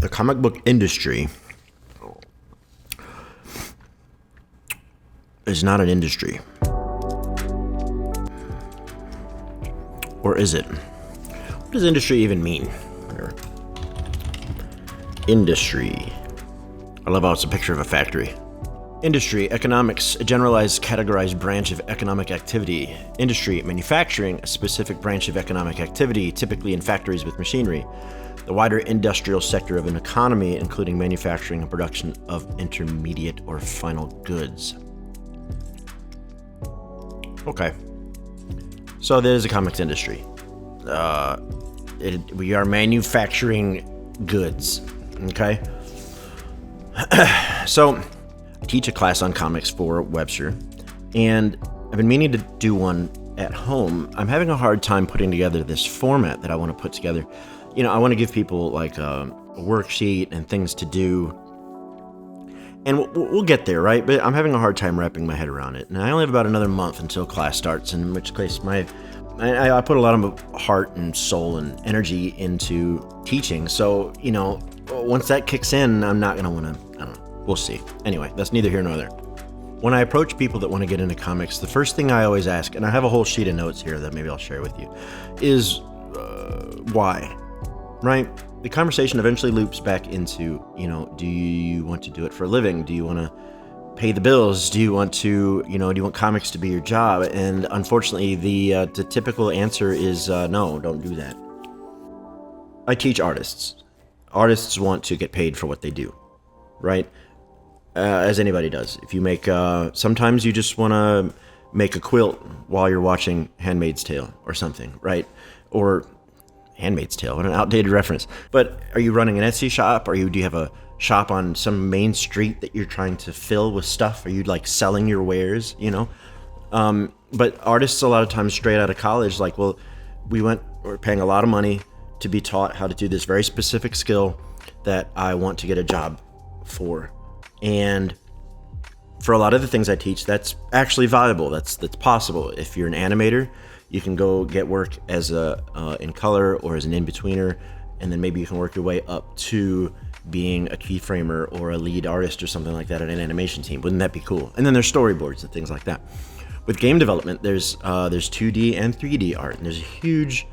the comic book industry is not an industry. Or is it? What does industry even mean? Industry. I love how it's a picture of a factory. Industry, economics, a generalized categorized branch of economic activity. Industry, manufacturing, a specific branch of economic activity, typically in factories with machinery. The wider industrial sector of an economy, including manufacturing and production of intermediate or final goods. Okay. So there's a comics industry. We are manufacturing goods. Okay. So I teach a class on comics for Webster, and I've been meaning to do one at home. I'm having a hard time putting together this format that I want to put together. You know, I want to give people like a worksheet and things to do, and we'll get there, right? But I'm having a hard time wrapping my head around it, and I only have about another month until class starts, in which case I put a lot of heart and soul and energy into teaching. So, you know, once that kicks in, I'm not going to want to, I don't know, we'll see. Anyway, that's neither here nor there. When I approach people that want to get into comics, the first thing I always ask, and I have a whole sheet of notes here that maybe I'll share with you, is why, right? The conversation eventually loops back into, you know, do you want to do it for a living? Do you want to pay the bills? Do you want to, you know, do you want comics to be your job? And unfortunately, the typical answer is no, don't do that. I teach artists. Artists want to get paid for what they do, right? As anybody does. If you make, sometimes you just want to make a quilt while you're watching Handmaid's Tale or something, right? Or Handmaid's Tale, what an outdated reference. But are you running an Etsy shop? Do you have a shop on some main street that you're trying to fill with stuff? Are you like selling your wares, you know? But artists a lot of times straight out of college, like, well, we're paying a lot of money to be taught how to do this very specific skill that I want to get a job for. And for a lot of the things I teach, that's actually valuable. That's possible. If you're an animator, you can go get work as in color or as an in-betweener, and then maybe you can work your way up to being a keyframer or a lead artist or something like that at an animation team. Wouldn't that be cool? And then there's storyboards and things like that. With game development, there's 2D and 3D art, and there's a huge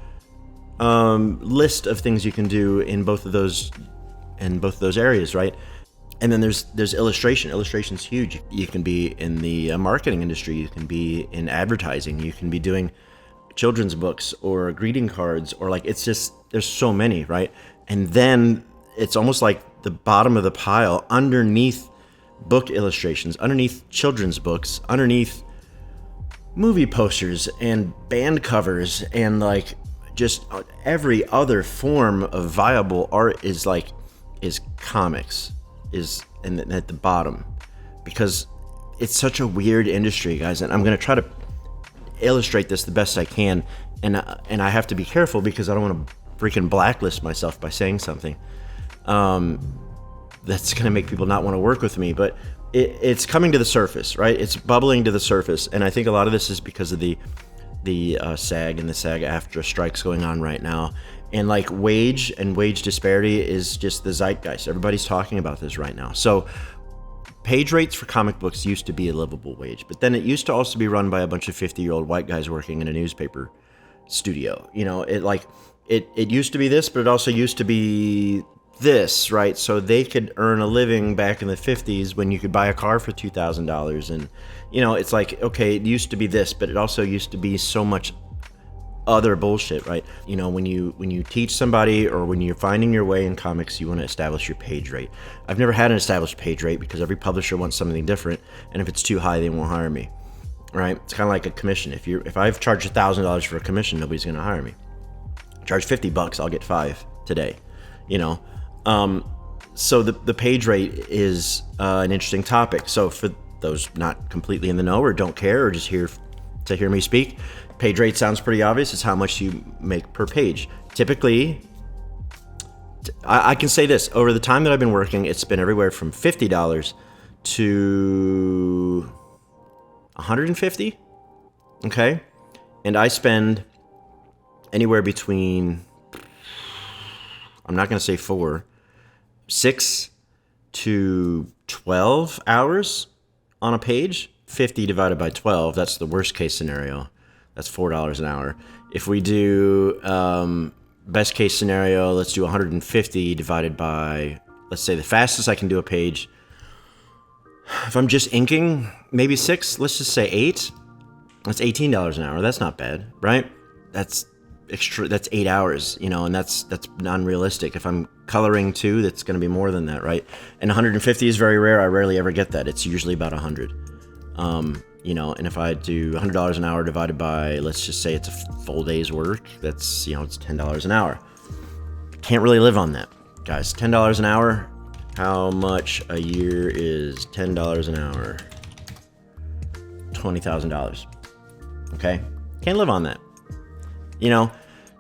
list of things you can do in both of those areas, right? And then there's illustration. Illustration's huge. You can be in the marketing industry. You can be in advertising. You can be doing children's books or greeting cards, or like, it's just, there's so many, right? And then it's almost like the bottom of the pile, underneath book illustrations, underneath children's books, underneath movie posters and band covers, and like just every other form of viable art is comics, and at the bottom, because it's such a weird industry, guys. And I'm going to try to illustrate this the best I can, and I have to be careful because I don't want to freaking blacklist myself by saying something that's going to make people not want to work with me. But it's coming to the surface, right? It's bubbling to the surface, and I think a lot of this is because of the SAG and the SAG-AFTRA strikes going on right now, and like wage disparity is just the zeitgeist. Everybody's talking about this right now. So page rates for comic books used to be a livable wage, but then it used to also be run by a bunch of 50-year-old white guys working in a newspaper studio. You know, it used to be this, but it also used to be this, right? So they could earn a living back in the 50s when you could buy a car for $2,000. And, you know, it's like, okay, it used to be this, but it also used to be so much other bullshit, right? You know, when you teach somebody, or when you're finding your way in comics, you want to establish your page rate. I've never had an established page rate because every publisher wants something different, and if it's too high, they won't hire me, right? It's kind of like a commission. If I've charged $1,000 for a commission, nobody's going to hire me. Charge $50, I'll get 5 today, you know? So the page rate is an interesting topic. So for those not completely in the know, or don't care, or just here to hear me speak, page rate sounds pretty obvious. It's how much you make per page. Typically, I can say this, over the time that I've been working, it's been everywhere from $50 to $150. Okay. And I spend anywhere between, I'm not going to say 4, 6 to 12 hours on a page. 50 divided by 12, that's the worst case scenario. That's $4 an hour. If we do best case scenario, let's do 150 divided by, let's say the fastest I can do a page, if I'm just inking, maybe 6, let's just say 8. That's $18 an hour. That's not bad, right? That's 8 hours, and that's non-realistic. If I'm coloring too, that's going to be more than that, right? And 150 is very rare. I rarely ever get that. It's usually about 100. And if I do $100 an hour divided by, let's just say it's a full day's work, that's, it's $10 an hour. Can't really live on that, guys. $10 an hour. How much a year is $10 an hour? $20,000. Okay? Can't live on that.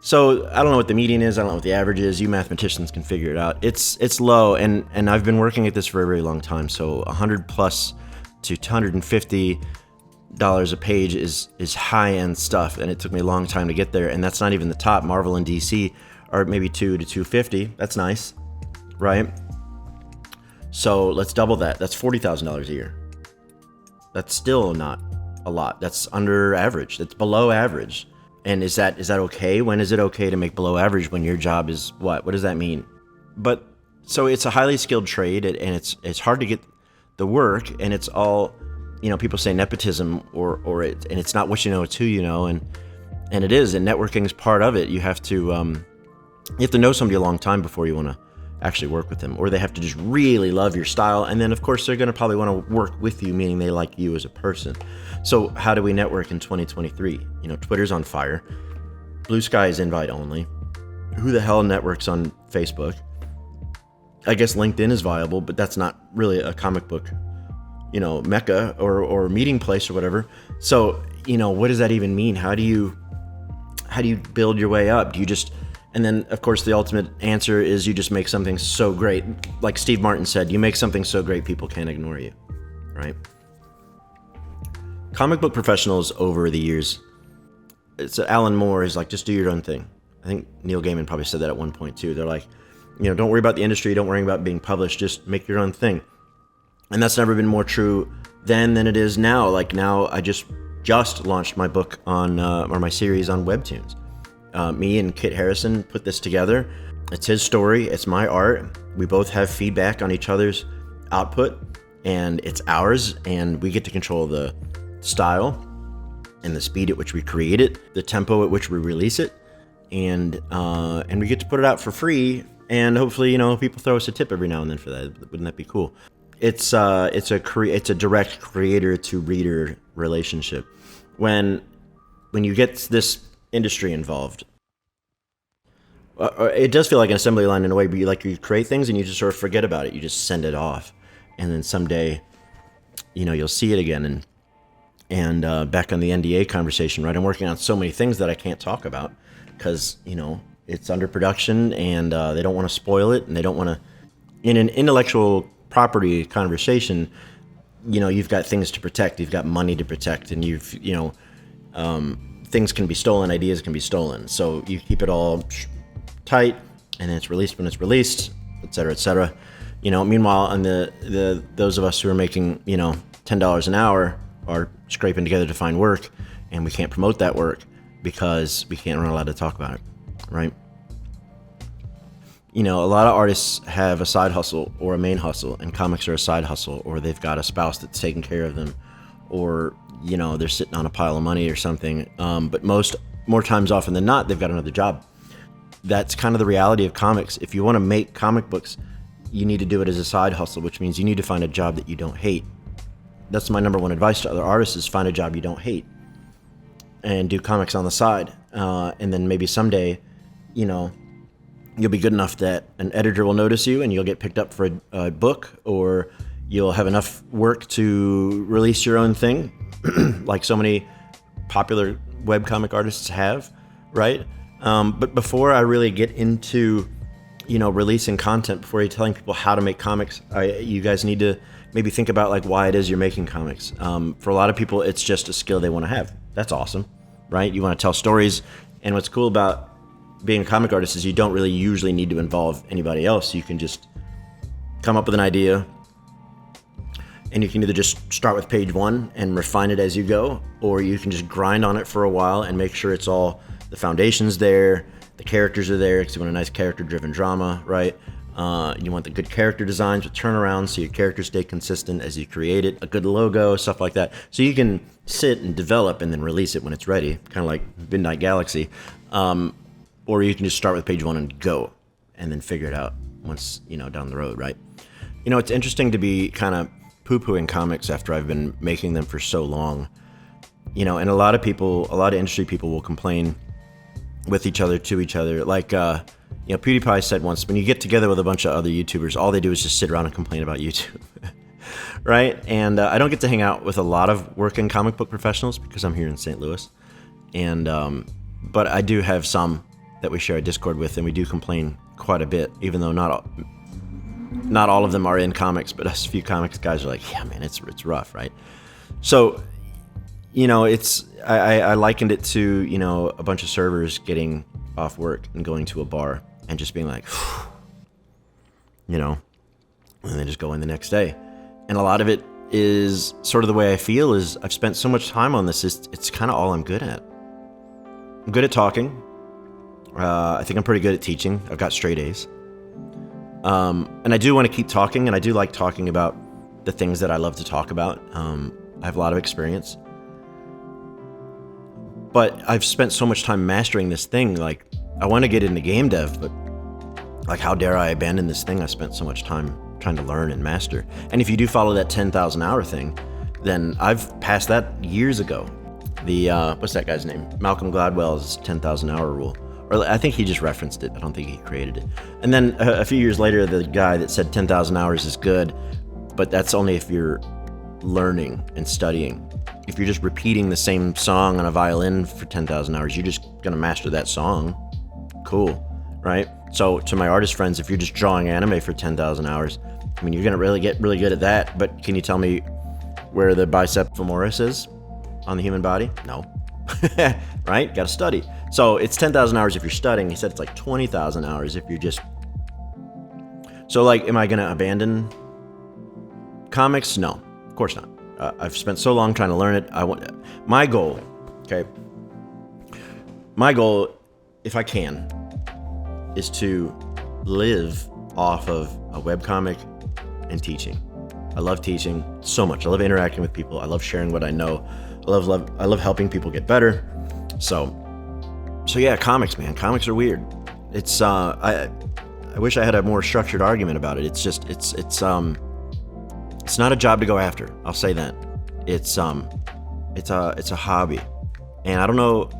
So I don't know what the median is. I don't know what the average is. You mathematicians can figure it out. It's low, and I've been working at this for a very long time. So 100 plus to $250 a page is high-end stuff, and it took me a long time to get there. And that's not even the top. Marvel and DC are maybe $200 to $250. That's nice, right? So let's double that. That's $40,000 a year. That's still not a lot. That's under average. That's below average. And is that okay? When is it okay to make below average when your job is what? What does that mean? But so it's a highly skilled trade, and it's hard to get the work, and it's all, people say nepotism or it's not what you know, it's who you know, and it is, and networking is part of it. You have to know somebody a long time before you want to actually work with them, or they have to just really love your style, and then of course they're going to probably want to work with you, meaning they like you as a person. So how do we network in 2023? Twitter's on fire. Blue Sky is invite only. Who the hell networks on Facebook? I guess LinkedIn is viable, but that's not really a comic book, mecca or meeting place or whatever. So, what does that even mean? How do you build your way up? And then, of course, the ultimate answer is you just make something so great. Like Steve Martin said, you make something so great people can't ignore you, right? Comic book professionals over the years, Alan Moore is like, just do your own thing. I think Neil Gaiman probably said that at one point too. They're like, don't worry about the industry, don't worry about being published, just make your own thing. And that's never been more true then than it is now. Like now, I just launched my book on, or my series on Webtoons. Me and Kit Harrison put this together. It's his story. It's my art. We both have feedback on each other's output, and it's ours, and we get to control the style and the speed at which we create it, the tempo at which we release it, and we get to put it out for free, and hopefully, people throw us a tip every now and then for that. Wouldn't that be cool? It's a direct creator to reader relationship. When you get this industry involved, it does feel like an assembly line in a way, but you create things and you just sort of forget about it. You just send it off, and then someday, you'll see it again. And back on the NDA conversation, right? I'm working on so many things that I can't talk about because it's under production, and they don't want to spoil it, and they don't want to. In an intellectual property conversation, you've got things to protect, you've got money to protect, and things can be stolen, ideas can be stolen. So you keep it all tight, and then it's released when it's released, et cetera, et cetera. Meanwhile, on the those of us who are making, $10 an hour are scraping together to find work, and we can't promote that work because we're not allowed to talk about it, right? A lot of artists have a side hustle or a main hustle, and comics are a side hustle, or they've got a spouse that's taking care of them, or they're sitting on a pile of money or something. But more times often than not, they've got another job. That's kind of the reality of comics. If you want to make comic books, you need to do it as a side hustle, which means you need to find a job that you don't hate. That's my number one advice to other artists: is find a job you don't hate and do comics on the side. And then maybe someday, you'll be good enough that an editor will notice you and you'll get picked up for a book, or you'll have enough work to release your own thing, like so many popular webcomic artists have, right? But before I really get into, releasing content, before you're telling people how to make comics, you guys need to maybe think about why it is you're making comics. For a lot of people, it's just a skill they want to have. That's awesome, right? You want to tell stories, and what's cool about being a comic artist is you don't really usually need to involve anybody else. You can just come up with an idea, and you can either just start with page 1 and refine it as you go, or you can just grind on it for a while and make sure it's all, the foundation's there, the characters are there, because you want a nice character-driven drama, right? You want the good character designs with turnarounds so your characters stay consistent as you create it, a good logo, stuff like that. So you can sit and develop and then release it when it's ready, kind of like Midnight Galaxy. Or you can just start with page 1 and go, and then figure it out once, down the road, right? It's interesting to be kind of poo-pooing comics after I've been making them for so long. And a lot of industry people will complain with each other, to each other. Like, PewDiePie said once, when you get together with a bunch of other YouTubers, all they do is just sit around and complain about YouTube, right? And I don't get to hang out with a lot of working comic book professionals because I'm here in St. Louis. And, but I do have some that we share a Discord with, and we do complain quite a bit, even though not all of them are in comics, but us few comics guys are like, yeah, man, it's rough, right? So, I likened it to, a bunch of servers getting off work and going to a bar and just being like, and then just go in the next day. And a lot of it is sort of the way I feel is I've spent so much time on this, it's kind of all I'm good at. I'm good at talking. I think I'm pretty good at teaching. I've got straight A's. And I do want to keep talking, and I do like talking about the things that I love to talk about. I have a lot of experience. But I've spent so much time mastering this thing, like, I want to get into game dev, but, like, how dare I abandon this thing I spent so much time trying to learn and master? And if you do follow that 10,000 hour thing, then I've passed that years ago. The, what's that guy's name? Malcolm Gladwell's 10,000 hour rule. Or I think he just referenced it. I don't think he created it. And then a few years later, the guy that said 10,000 hours is good, but that's only if you're learning and studying. If you're just repeating the same song on a violin for 10,000 hours, you're just going to master that song. Cool, right? So to my artist friends, if you're just drawing anime for 10,000 hours, I mean, you're going to really get really good at that, but can you tell me where the bicep femoris is on the human body? No. Right? Got to study. So it's 10,000 hours if you're studying. He said it's like 20,000 hours if you're just... So, like, am I going to abandon comics? No, of course not. I've spent so long trying to learn it. My goal, if I can, is to live off of a webcomic and teaching. I love teaching so much. I love interacting with people. I love sharing what I know. I love helping people get better. So yeah, comics, man. Comics are weird. It's I wish I had a more structured argument about it. It's just it's not a job to go after. I'll say that. It's a hobby, and I don't know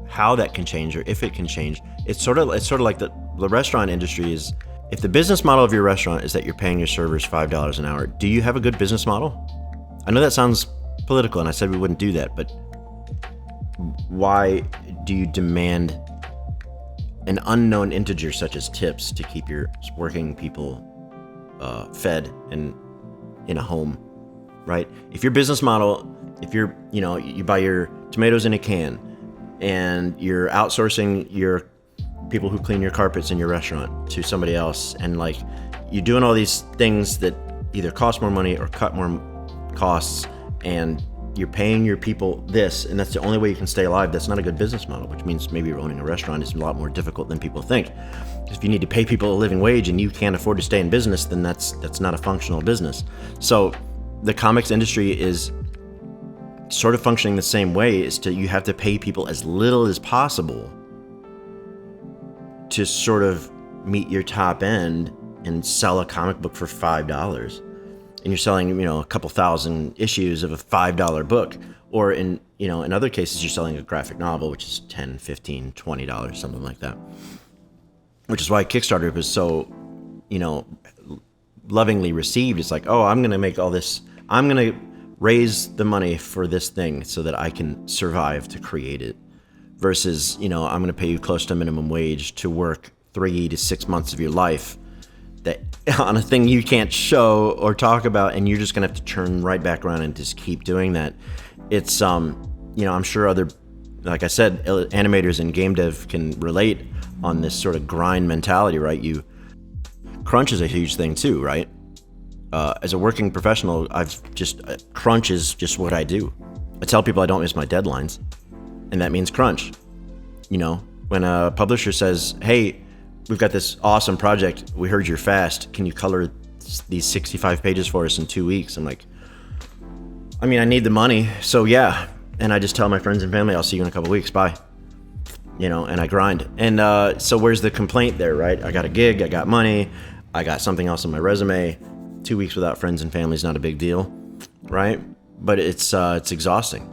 how that can change or if it can change. It's sort of like the restaurant industry is. If the business model of your restaurant is that you're paying your servers $5 an hour, do you have a good business model? I know that sounds political, and I said we wouldn't do that, but why do you demand an unknown integer such as tips to keep your working people fed and in a home, right? If your business model, if you're, you buy your tomatoes in a can and you're outsourcing your people who clean your carpets in your restaurant to somebody else, and like you're doing all these things that either cost more money or cut more costs, and you're paying your people this, and that's the only way you can stay alive, that's not a good business model, which means maybe owning a restaurant is a lot more difficult than people think. If you need to pay people a living wage and you can't afford to stay in business, then that's not a functional business. So the comics industry is sort of functioning the same way, is you have to pay people as little as possible to sort of meet your top end and sell a comic book for $5. And you're selling, a couple thousand issues of a $5 book. Or in other cases, you're selling a graphic novel, which is $10, $15, $20, something like that. Which is why Kickstarter is so, lovingly received. It's like, oh, I'm going to make all this, I'm going to raise the money for this thing so that I can survive to create it. Versus, I'm going to pay you close to minimum wage to work 3 to 6 months of your life that on a thing you can't show or talk about, and you're just going to have to turn right back around and just keep doing that. It's, I'm sure other, like I said, animators and game dev can relate on this sort of grind mentality, right? Crunch is a huge thing too, right? As a working professional, crunch is just what I do. I tell people I don't miss my deadlines, and that means crunch. You know, when a publisher says, hey, we've got this awesome project, we heard you're fast, can you color these 65 pages for us in 2 weeks? I'm like, I mean, I need the money, so yeah. And I just tell my friends and family, I'll see you in a couple weeks, bye. You know, and I grind. And so where's the complaint there, right? I got a gig, I got money, I got something else on my resume. 2 weeks without friends and family is not a big deal, right? But it's exhausting.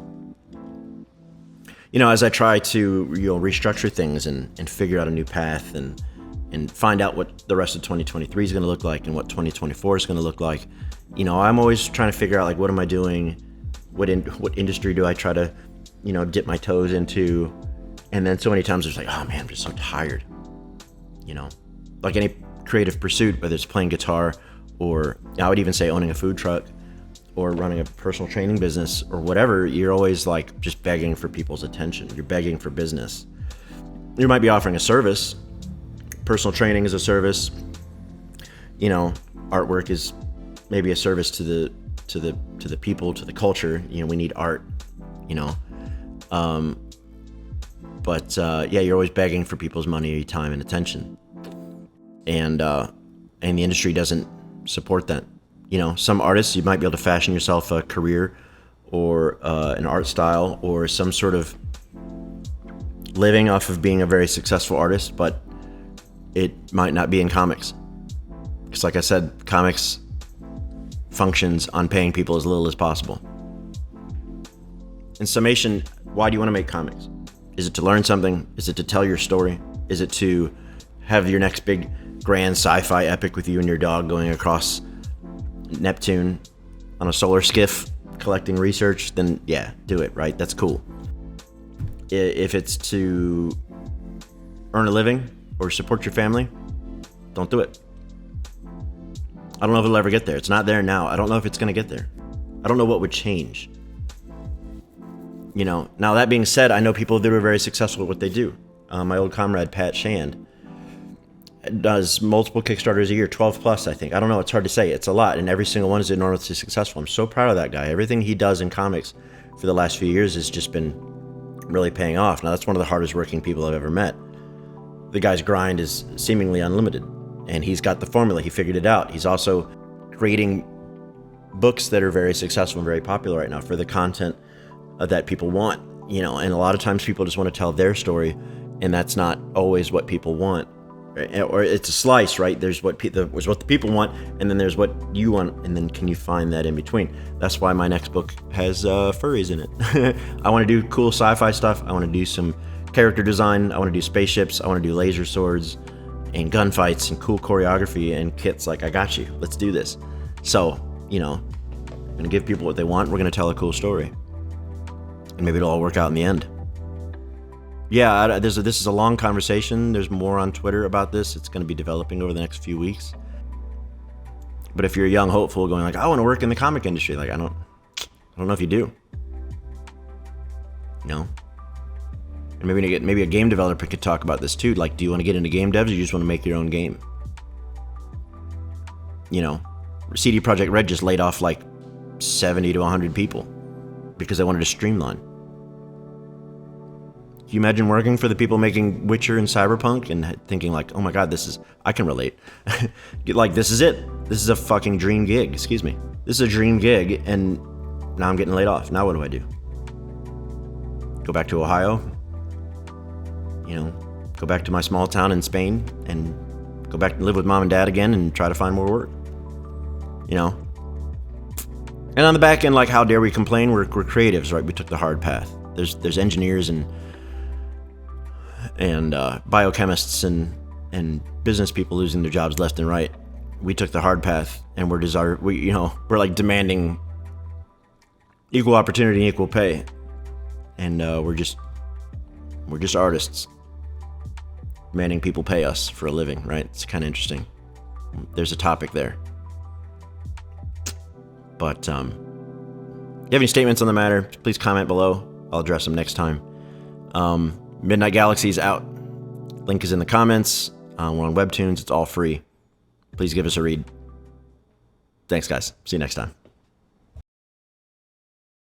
You know, as I try to, restructure things and figure out a new path and find out what the rest of 2023 is going to look like and what 2024 is going to look like, you know, I'm always trying to figure out, like, what am I doing? What industry do I try to, dip my toes into? And then so many times it's like, oh man, I'm just so tired. You know, like any creative pursuit, whether it's playing guitar or I would even say owning a food truck or running a personal training business or whatever, you're always like just begging for people's attention. You're begging for business. You might be offering a service. Personal training is a service. You know, artwork is maybe a service to the people, to the culture. You know, we need art, you know. But you're always begging for people's money, time, and attention. And the industry doesn't support that. You know, some artists, you might be able to fashion yourself a career or an art style or some sort of living off of being a very successful artist, but it might not be in comics. Because like I said, comics functions on paying people as little as possible. In summation, why do you want to make comics? Is it to learn something? Is it to tell your story? Is it to have your next big grand sci-fi epic with you and your dog going across Neptune on a solar skiff collecting research? Then yeah, do it, right? That's cool. If it's to earn a living or support your family, don't do it. I don't know if it'll ever get there. It's not there now. I don't know if it's going to get there. I don't know what would change. You know, now that being said, I know people that are very successful at what they do. My old comrade, Pat Shand, does multiple Kickstarters a year, 12 plus, I think. I don't know, it's hard to say. It's a lot, and every single one is enormously successful. I'm so proud of that guy. Everything he does in comics for the last few years has just been really paying off. Now, that's one of the hardest working people I've ever met. The guy's grind is seemingly unlimited, and he's got the formula. He figured it out. He's also creating books that are very successful and very popular right now for the content that people want, you know, and a lot of times people just want to tell their story, and that's not always what people want. Or it's a slice, right? There's what the people want, and then there's what you want, and then can you find that in between? That's why my next book has furries in it. I want to do cool sci-fi stuff. I want to do some character design. I want to do spaceships. I want to do laser swords and gunfights and cool choreography and kits. Like, I got you. Let's do this. So, you know, I'm going to give people what they want. We're going to tell a cool story. And maybe it'll all work out in the end. Yeah, this is a long conversation. There's more on Twitter about this. It's going to be developing over the next few weeks. But if you're a young hopeful going like, I want to work in the comic industry, like I don't know if you do. You know? And maybe a game developer could talk about this too. Like, do you want to get into game devs, or you just want to make your own game? You know, CD Projekt Red just laid off like 70 to 100 people because they wanted to streamline. Can you imagine working for the people making Witcher and Cyberpunk and thinking like, oh my God, I can relate. Like, this is it. This is a fucking dream gig. Excuse me. This is a dream gig, and now I'm getting laid off. Now what do I do? Go back to Ohio? You know, go back to my small town in Spain and go back and live with mom and dad again and try to find more work. You know? And on the back end, like, how dare we complain? We're creatives, right? We took the hard path. There's engineers and biochemists and business people losing their jobs left and right. We took the hard path, and we're like demanding equal opportunity and equal pay, and we're just artists demanding people pay us for a living, right? It's kind of interesting. There's a topic there, but if you have any statements on the matter, please comment below. I'll address them next time. Midnight Galaxy is out. Link is in the comments. We're on Webtoons. It's all free. Please give us a read. Thank Thanks, guys. See you next time.